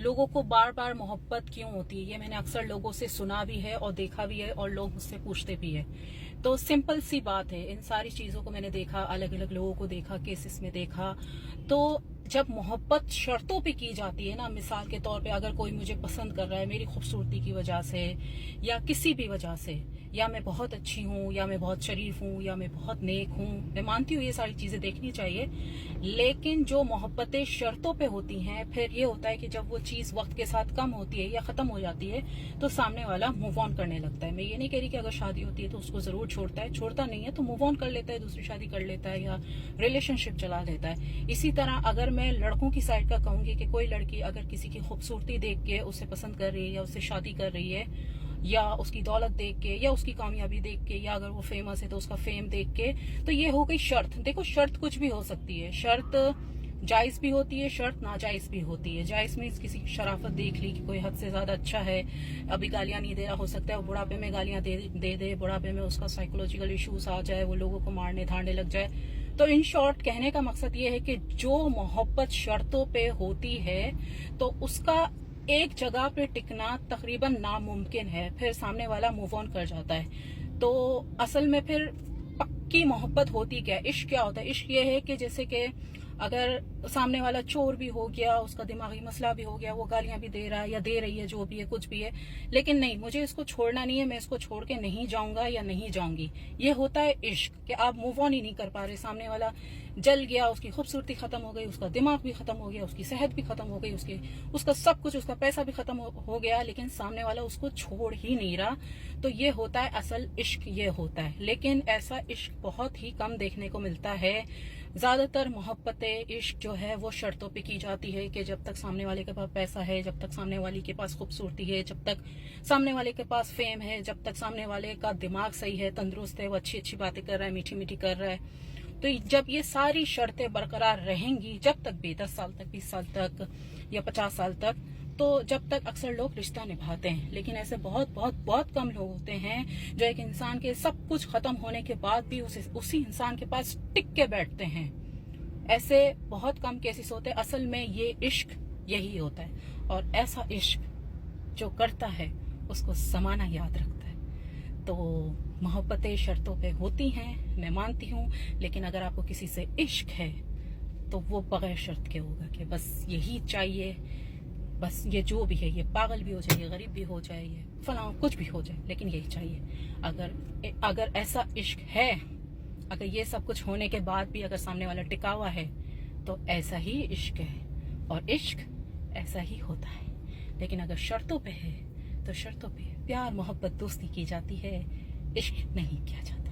लोगों को बार बार मोहब्बत क्यों होती है, ये मैंने अक्सर लोगों से सुना भी है और देखा भी है और लोग मुझसे पूछते भी है। तो सिंपल सी बात है, इन सारी चीजों को मैंने देखा, अलग अलग लोगों को देखा, केसेस में देखा। तो जब मोहब्बत शर्तों पे की जाती है ना, मिसाल के तौर पे अगर कोई मुझे पसंद कर रहा है मेरी खूबसूरती की वजह से या किसी भी वजह से, या मैं बहुत अच्छी हूँ या मैं बहुत शरीफ हूँ या मैं बहुत नेक हूँ, मैं मानती हूँ ये सारी चीजें देखनी चाहिए। लेकिन जो मोहब्बतें शर्तों पे होती हैं, फिर ये होता है कि जब वो चीज वक्त के साथ कम होती है या खत्म हो जाती है तो सामने वाला मूव ऑन करने लगता है। मैं ये नहीं कह रही कि अगर शादी होती है तो उसको जरूर छोड़ता है, छोड़ता नहीं है तो मूव ऑन कर लेता है, दूसरी शादी कर लेता है या रिलेशनशिप चला लेता है। इसी तरह अगर मैं लड़कों की साइड का कहूंगी कि कोई लड़की अगर किसी की खूबसूरती देख के उसे पसंद कर रही है या उससे शादी कर रही है, या उसकी दौलत देख के या उसकी कामयाबी देख के, या अगर वो फेमस है तो उसका फेम देख के, तो ये हो गई शर्त। देखो शर्त कुछ भी हो सकती है, शर्त जायज भी होती है, शर्त नाजायज भी होती है। जायज मीन्स किसी की शराफत देख ली कि कोई हद से ज्यादा अच्छा है, अभी गालियां नहीं दे रहा, हो सकता है वो बुढ़ापे में गालियां दे बुढ़ापे में उसका साइकोलॉजिकल इश्यूज आ जाए, वो लोगों को मारने धारने लग जाए। तो इन शॉर्ट कहने का मकसद ये है कि जो मोहब्बत शर्तों पे होती है तो उसका एक जगह पे टिकना तकरीबन नामुमकिन है, फिर सामने वाला मूव ऑन कर जाता है। तो असल में फिर पक्की मोहब्बत होती क्या है, इश्क क्या होता है? इश्क ये है कि जैसे कि अगर सामने वाला चोर भी हो गया, उसका दिमागी मसला भी हो गया, वो गालियां भी दे रहा है या दे रही है, जो भी है कुछ भी है, लेकिन नहीं मुझे इसको छोड़ना नहीं है, मैं इसको छोड़ के नहीं जाऊंगा या नहीं जाऊंगी, ये होता है इश्क। कि आप मूव ऑन ही नहीं कर पा रहे, सामने वाला जल गया, उसकी खूबसूरती खत्म हो गई, उसका दिमाग भी खत्म हो गया, उसकी सेहत भी खत्म हो गई, उसका सब कुछ, उसका पैसा भी खत्म हो गया, लेकिन सामने वाला उसको छोड़ ही नहीं रहा। तो ये होता है असल इश्क, ये होता है। लेकिन ऐसा इश्क बहुत ही कम देखने को मिलता है। ज्यादातर मोहब्बतें, इश्क जो है वो शर्तों पे की जाती है कि जब तक सामने वाले के पास पैसा है, जब तक सामने वाली के पास खूबसूरती है, जब तक सामने वाले के पास फेम है, जब तक सामने वाले का दिमाग सही है, तंदुरुस्त है, वो अच्छी अच्छी बातें कर रहा है, मीठी मीठी कर रहा है, तो जब ये सारी शर्तें बरकरार रहेंगी, जब तक भी 10 साल तक, 20 साल तक या 50 साल तक, तो जब तक अक्सर लोग रिश्ता निभाते हैं। लेकिन ऐसे बहुत बहुत बहुत कम लोग होते हैं जो एक इंसान के सब कुछ खत्म होने के बाद भी उसी इंसान के पास टिक के बैठते हैं। ऐसे बहुत कम केसेस होते हैं। असल में ये इश्क यही होता है, और ऐसा इश्क जो करता है उसको ज़माना याद रखता है। तो मोहब्बतें शर्तों पे होती हैं, मैं मानती हूँ, लेकिन अगर आपको किसी से इश्क है तो वो बगैर शर्त के होगा कि बस यही चाहिए, बस ये जो भी है, ये पागल भी हो जाए, ये गरीब भी हो जाए, ये फलां कुछ भी हो जाए, लेकिन यही चाहिए। अगर ऐसा इश्क है, अगर ये सब कुछ होने के बाद भी अगर सामने वाला टिका हुआ है, तो ऐसा ही इश्क है, और इश्क ऐसा ही होता है। लेकिन अगर शर्तों पे है तो शर्तों पे प्यार, मोहब्बत, दोस्ती की जाती है, इश्क नहीं किया जाता।